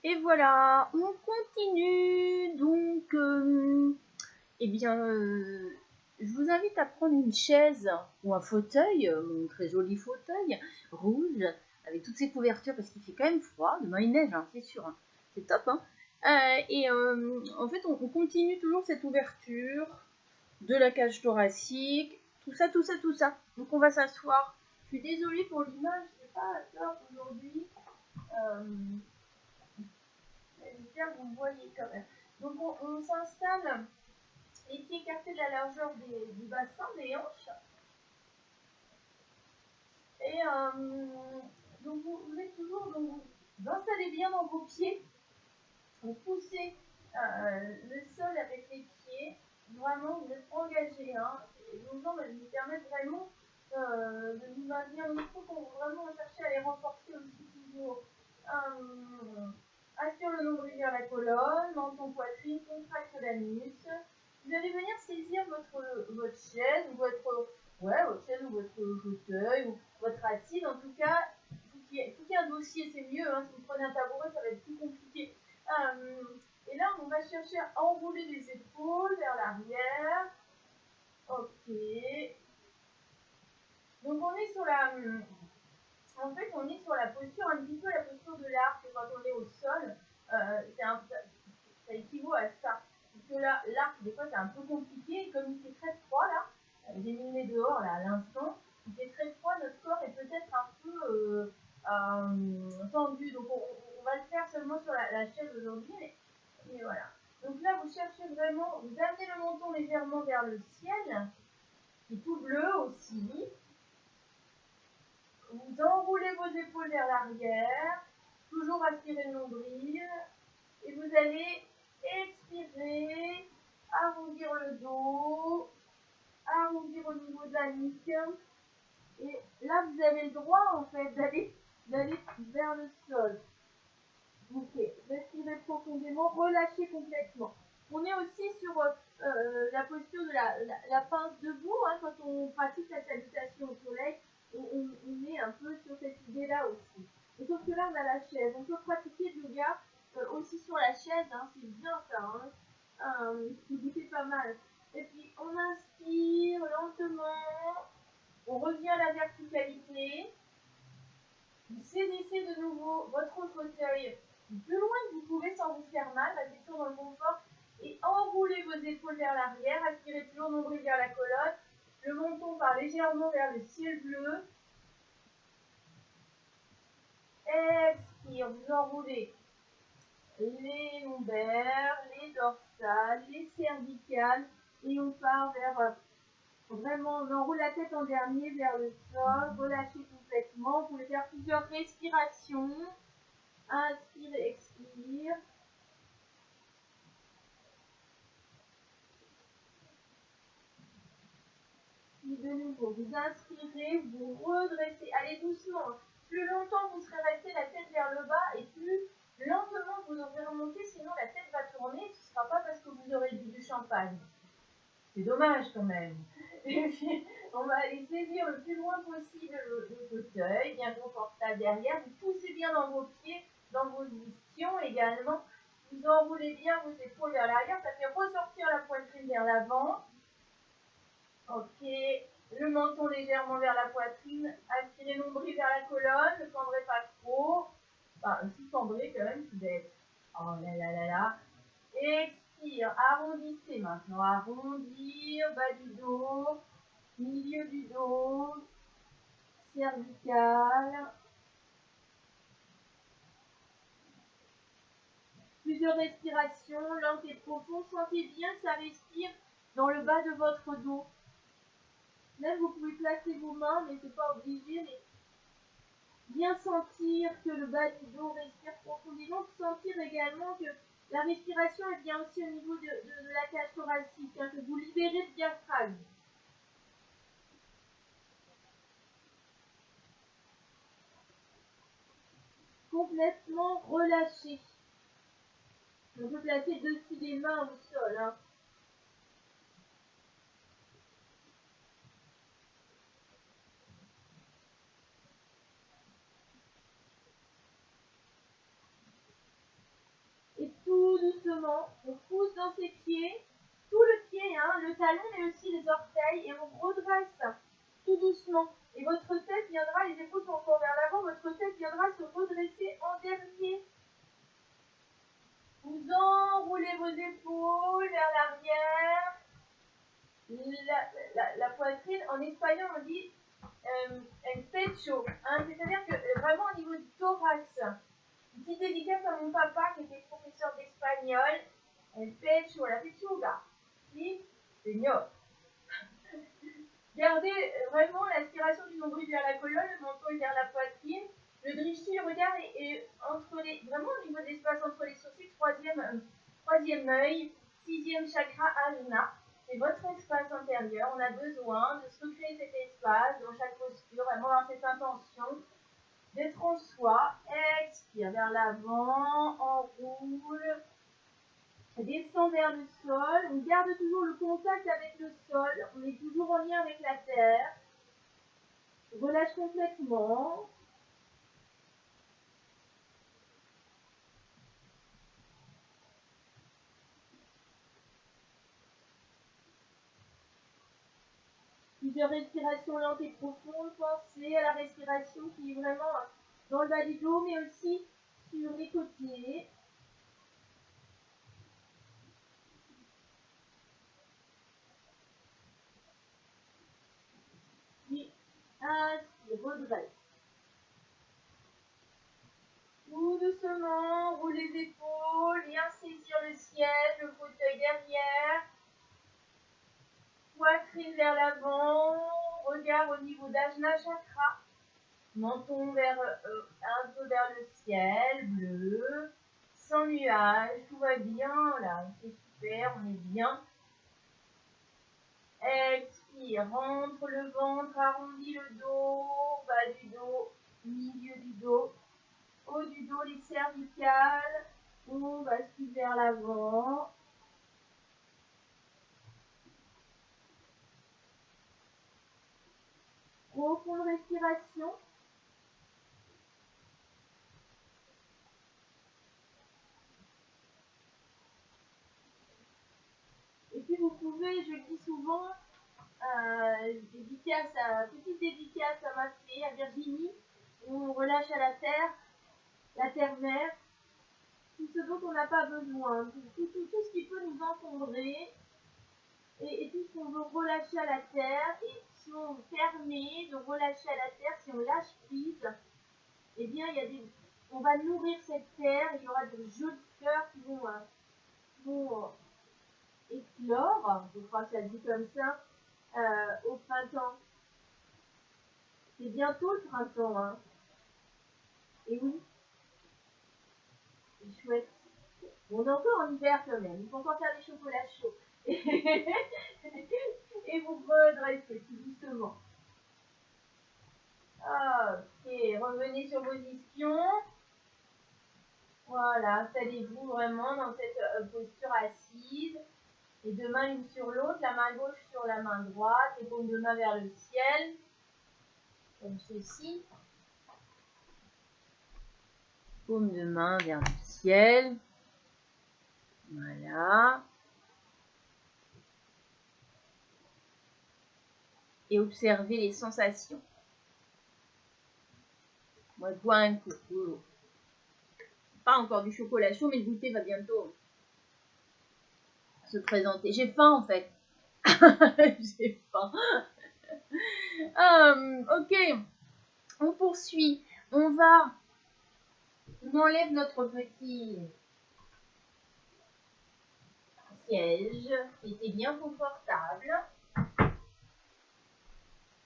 Et voilà, on continue. Donc, je vous invite à prendre une chaise ou un fauteuil, mon très joli fauteuil rouge, avec toutes ces couvertures parce qu'il fait quand même froid. Demain il neige, hein, c'est sûr. Hein. C'est top. Hein. En fait, on continue toujours cette ouverture de la cage thoracique, tout ça, tout ça, tout ça. Donc, on va s'asseoir. Je suis désolée pour l'image, c'est pas top aujourd'hui. J'espère que vous me voyez quand même. Donc on s'installe les pieds écartés de la largeur du bassin, des hanches. Et donc vous êtes toujours, donc vous installez bien dans vos pieds. Vous poussez le sol avec les pieds. Vraiment, vous êtes engagés. Hein. Vos jambes, elles vous permettent vraiment de vous maintenir. Il faut qu'on vraiment chercher à les renforcer aussi toujours. Aspire le nombril vers la colonne, menton, poitrine, contracte l'anus. Vous allez venir saisir votre chaise ou votre chaise ou votre fauteuil ou votre assise. En tout cas, il faut qu'il y ait un dossier, c'est mieux. Hein. Si vous prenez un tabouret, ça va être plus compliqué. Et là, on va chercher à enrouler les épaules vers l'arrière. Ok. Donc on est sur la... En fait, on est sur la posture, un petit peu la posture de l'arc quand on est au sol. Ça équivaut à ça. Parce que là, l'arc, des fois, c'est un peu compliqué. Comme il fait très froid, là, j'ai mis le nez dehors, là, à l'instant, il fait très froid, notre corps est peut-être un peu tendu. Donc, on va le faire seulement sur la chaise aujourd'hui, mais voilà. Donc là, vous cherchez vraiment, vous amenez le menton légèrement vers le ciel, qui est tout bleu aussi. Vous enroulez vos épaules vers l'arrière, toujours aspirez le nombril, et vous allez expirer, arrondir le dos, arrondir au niveau de la nuque. Et là, vous avez le droit, en fait, d'aller vers le sol. Ok, respirez profondément, relâchez complètement. On est aussi sur la posture de la pince debout, hein, quand on pratique la salutation au soleil, on est un peu sur cette idée-là aussi. Et sauf que là, on a la chaise. On peut pratiquer le yoga aussi sur la chaise, hein, c'est bien ça. Hein. C'est pas mal. Et puis, on inspire lentement, on revient à la verticalité. Vous saisissez de nouveau votre fauteuil le plus loin que vous pouvez sans vous faire mal, restez toujours dans le confort, et enroulez vos épaules vers l'arrière, aspirez toujours nombril vers la colonne, le menton part légèrement vers le ciel bleu. Expire, vous enroulez les lombaires, les dorsales, les cervicales, et on part vers vraiment, on enroule la tête en dernier vers le sol, relâchez complètement. Vous pouvez faire plusieurs respirations. Inspire et expire. Puis de nouveau, vous inspirez, vous redressez. Allez doucement. Plus longtemps vous serez resté la tête vers le bas et plus lentement vous devrez remonter, sinon la tête va tourner. Ce ne sera pas parce que vous aurez bu du champagne. C'est dommage quand même. Et puis, on va aller saisir le plus loin possible le fauteuil, bien confortable derrière. Vous poussez bien dans vos pieds, dans vos ischions également. Vous enroulez bien vos épaules vers l'arrière. Ça fait ressortir la poitrine vers l'avant. Ok. Le menton légèrement vers la poitrine. Aspirez nombril vers la colonne. Ne tendrez pas trop. Enfin, si tendrez quand même, vous êtes. Oh là là là là. Expire. Arrondissez maintenant. Arrondir. Bas du dos. Milieu du dos. Cervical. Plusieurs respirations, lentes et profondes. Sentez bien que ça respire dans le bas de votre dos. Même vous pouvez placer vos mains, mais c'est pas obligé, mais bien sentir que le bas du dos respire profondément. Sentir également que la respiration est bien aussi au niveau de la cage thoracique, hein, que vous libérez le diaphragme. Complètement relâché. On peut placer dessus des mains au sol. Hein. doucement, on pousse dans ses pieds, tout le pied, hein, le talon mais aussi les orteils, et on redresse tout doucement. Et votre tête viendra, les épaules sont encore vers l'avant, votre tête viendra se redresser en dernier. Vous enroulez vos épaules vers l'arrière, la poitrine. En espagnol, on dit el pecho, hein, c'est-à-dire que vraiment au niveau du thorax. Une petite dédicace à mon papa qui était professeur d'espagnol. El pecho, la pechuga. Si, señor. Gardez vraiment l'aspiration du nombril vers la colonne, le menton vers la poitrine. Le drishti, le regard est entre les, vraiment au niveau de l'espace entre les sourcils, troisième œil, sixième chakra ajna. C'est votre espace intérieur. On a besoin de se recréer cet espace dans chaque posture, vraiment avoir cette intention d'être en soi. Expire vers l'avant, enroule, descend vers le sol. On garde toujours le contact avec le sol. On est toujours en lien avec la terre. Relâche complètement. Plusieurs respirations lentes et profondes. Pensez à la respiration qui est vraiment dans le bas du dos, mais aussi sur les côtés. Puis, inspire, redresse. Tout doucement, roule les épaules, bien saisir le ciel, le fauteuil derrière. Poitrine vers l'avant, regard au niveau d'Ajna Chakra. Menton un peu vers le ciel, bleu, sans nuage, tout va bien, là, c'est super, on est bien. Expire, rentre le ventre, arrondis le dos, bas du dos, milieu du dos, haut du dos, les cervicales, on bascule vers l'avant. Profonde respiration. Et puis vous pouvez, je le dis souvent, petite dédicace à ma fille, à Virginie, on relâche à la terre-mère, tout ce dont on n'a pas besoin, tout ce qui peut nous encombrer, et tout ce qu'on veut relâcher à la terre, et si on permet de relâcher à la terre, si on lâche prise, eh bien on va nourrir cette terre, il y aura de jolies fleurs qui vont éclore, je crois que ça dit comme ça, au printemps. C'est bientôt le printemps, hein. Et oui, c'est chouette. On est encore en hiver quand même, il faut encore faire des chocolats chauds. Et vous redressez tout doucement. Ok, revenez sur vos ischions. Voilà, installez-vous vraiment dans cette posture assise. Les deux mains l'une sur l'autre, la main gauche sur la main droite, les paumes de main vers le ciel, comme ceci. Paume de main vers le ciel. Voilà. Et observez les sensations. Moi, je bois un coup. Pas encore du chocolat chaud, mais le goûter va bientôt se présenter. J'ai faim en fait. J'ai faim. Ok. On poursuit. On enlève notre petit siège qui était bien confortable.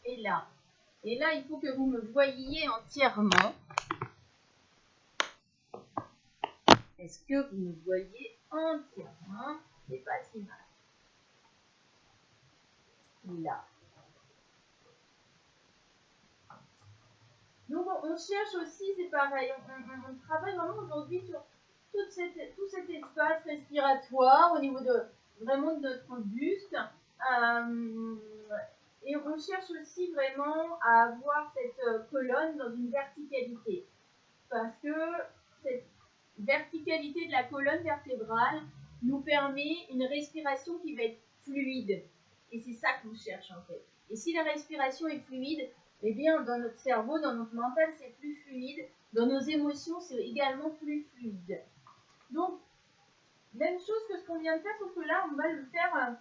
Et là, il faut que vous me voyiez entièrement. Est-ce que vous me voyez entièrement? C'est pas si mal. Là. Donc on cherche aussi, c'est pareil, on travaille vraiment aujourd'hui sur tout cet espace respiratoire au niveau vraiment de notre buste. Et on cherche aussi vraiment à avoir cette colonne dans une verticalité. Parce que verticalité de la colonne vertébrale nous permet une respiration qui va être fluide. Et c'est ça qu'on cherche en fait. Et si la respiration est fluide, eh bien dans notre cerveau, dans notre mental, c'est plus fluide. Dans nos émotions, c'est également plus fluide. Donc, même chose que ce qu'on vient de faire, sauf que là, on va le faire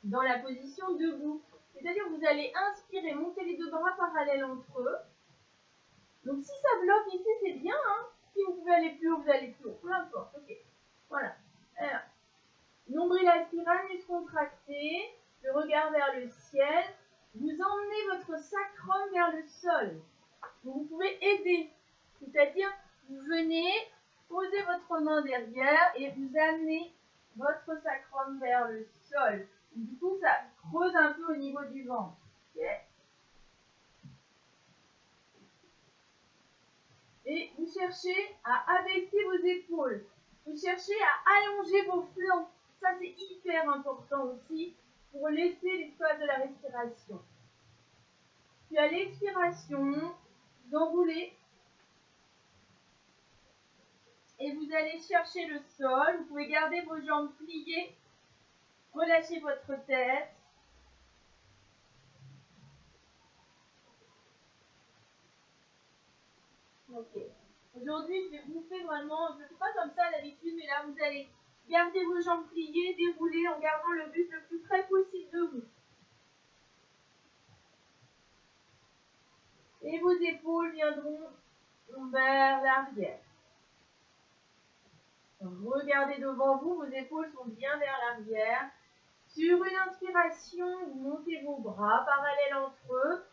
dans la position debout. C'est-à-dire que vous allez inspirer, monter les deux bras parallèles entre eux. Donc si ça bloque ici, c'est bien. Hein. Si vous pouvez aller plus haut, vous allez plus haut. Peu importe. Ok. Voilà. Alors, nombril aspiré, anus contracté, le regard vers le ciel. Vous emmenez votre sacrum vers le sol. Donc, vous pouvez aider. C'est-à-dire, vous venez poser votre main derrière et vous amenez votre sacrum vers le sol. Du coup, ça creuse un peu au niveau du ventre. Okay. Et vous cherchez à abaisser vos épaules. Vous cherchez à allonger vos flancs. Ça, c'est hyper important aussi pour laisser l'espace de la respiration. Puis à l'expiration, vous enroulez et vous allez chercher le sol. Vous pouvez garder vos jambes pliées. Relâchez votre tête. Ok. Aujourd'hui, je vais vous faire vraiment, je ne fais pas comme ça d'habitude, mais là, vous allez garder vos jambes pliées, dérouler en gardant le buste le plus près possible de vous. Et vos épaules viendront vers l'arrière. Regardez devant vous, vos épaules sont bien vers l'arrière. Sur une inspiration, vous montez vos bras parallèles entre eux.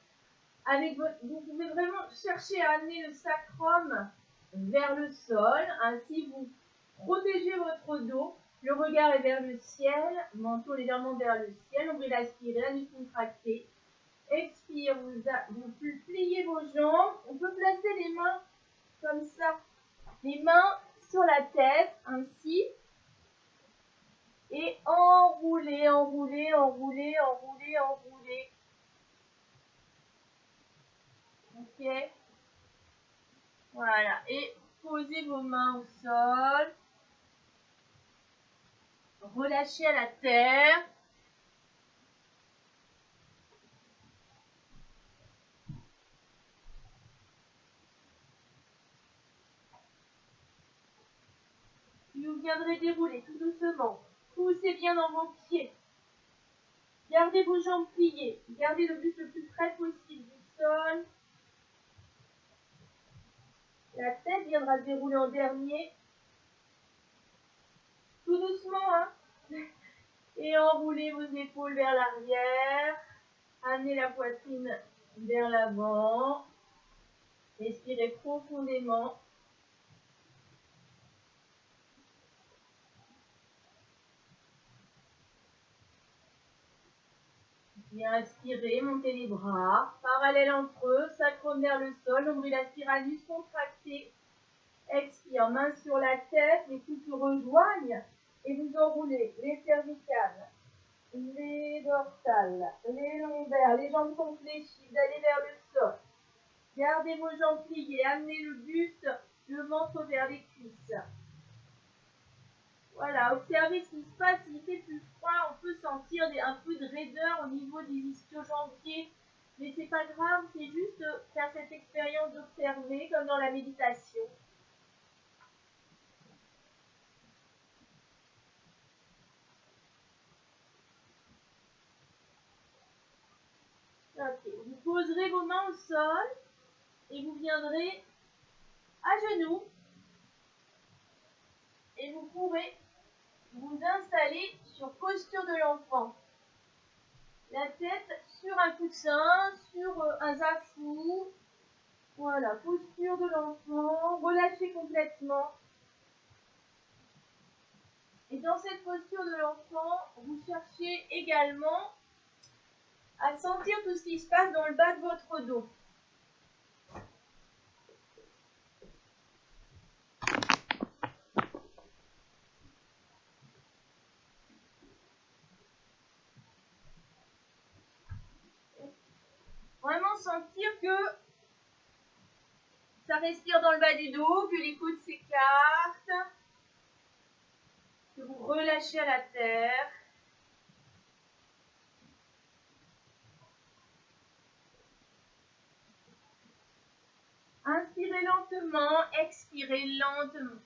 Vous pouvez vraiment chercher à amener le sacrum vers le sol. Ainsi, vous protégez votre dos. Le regard est vers le ciel, menton légèrement vers le ciel. Nombril aspiré, anus contracté. Expire, vous pliez vos jambes. On peut placer les mains comme ça. Les mains sur la tête, ainsi. Et enrouler, enrouler, enrouler, enrouler, enrouler. Ok. Voilà. Et posez vos mains au sol. Relâchez à la terre. Puis vous viendrez dérouler tout doucement. Poussez bien dans vos pieds. Gardez vos jambes pliées. Gardez le buste le plus près possible du sol. La tête viendra se dérouler en dernier. Tout doucement, hein. Et enroulez vos épaules vers l'arrière. Amenez la poitrine vers l'avant. Respirez profondément. Bien inspirez, montez les bras, parallèles entre eux, sacrum vers le sol, nombril aspiré, anus contracté. Expire, main sur la tête, les coudes se rejoignent et vous enroulez les cervicales, les dorsales, les lombaires, les jambes sont fléchies, vous allez vers le sol. Gardez vos jambes pliées, amenez le buste, le ventre vers les cuisses. Voilà, observez ce qui se passe, s'il fait plus froid, on peut sentir un peu de raideur au niveau des ischio-jambiers. Mais c'est pas grave, c'est juste faire cette expérience d'observer, comme dans la méditation. Ok, vous poserez vos mains au sol et vous viendrez à genoux. Et vous pourrez vous installer sur posture de l'enfant. La tête sur un coussin, sur un zafou. Voilà, posture de l'enfant, relâchez complètement. Et dans cette posture de l'enfant, vous cherchez également à sentir tout ce qui se passe dans le bas de votre dos. Vraiment sentir que ça Ça respire dans le bas du dos, que les coudes s'écartent, que vous relâchez à la terre. Inspirez lentement, expirez lentement.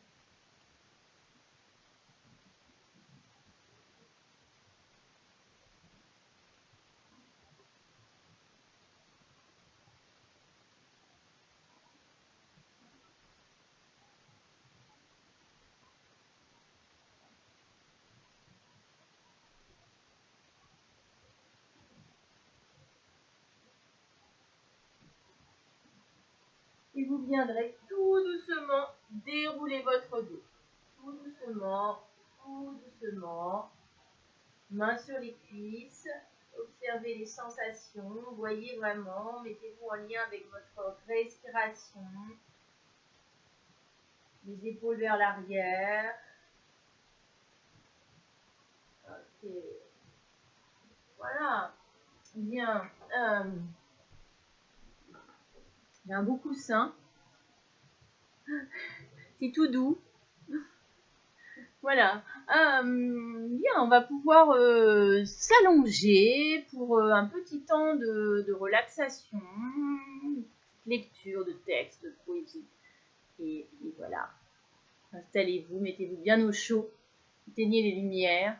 Et vous viendrez tout doucement dérouler votre dos. Tout doucement, tout doucement. Mains sur les cuisses. Observez les sensations. Voyez vraiment. Mettez-vous en lien avec votre respiration. Les épaules vers l'arrière. Ok. Voilà. Bien. J'ai un beau coussin. C'est tout doux. Voilà. Bien, on va pouvoir s'allonger pour un petit temps de relaxation, lecture de texte, de poésie. Et voilà. Installez-vous, mettez-vous bien au chaud, éteignez les lumières.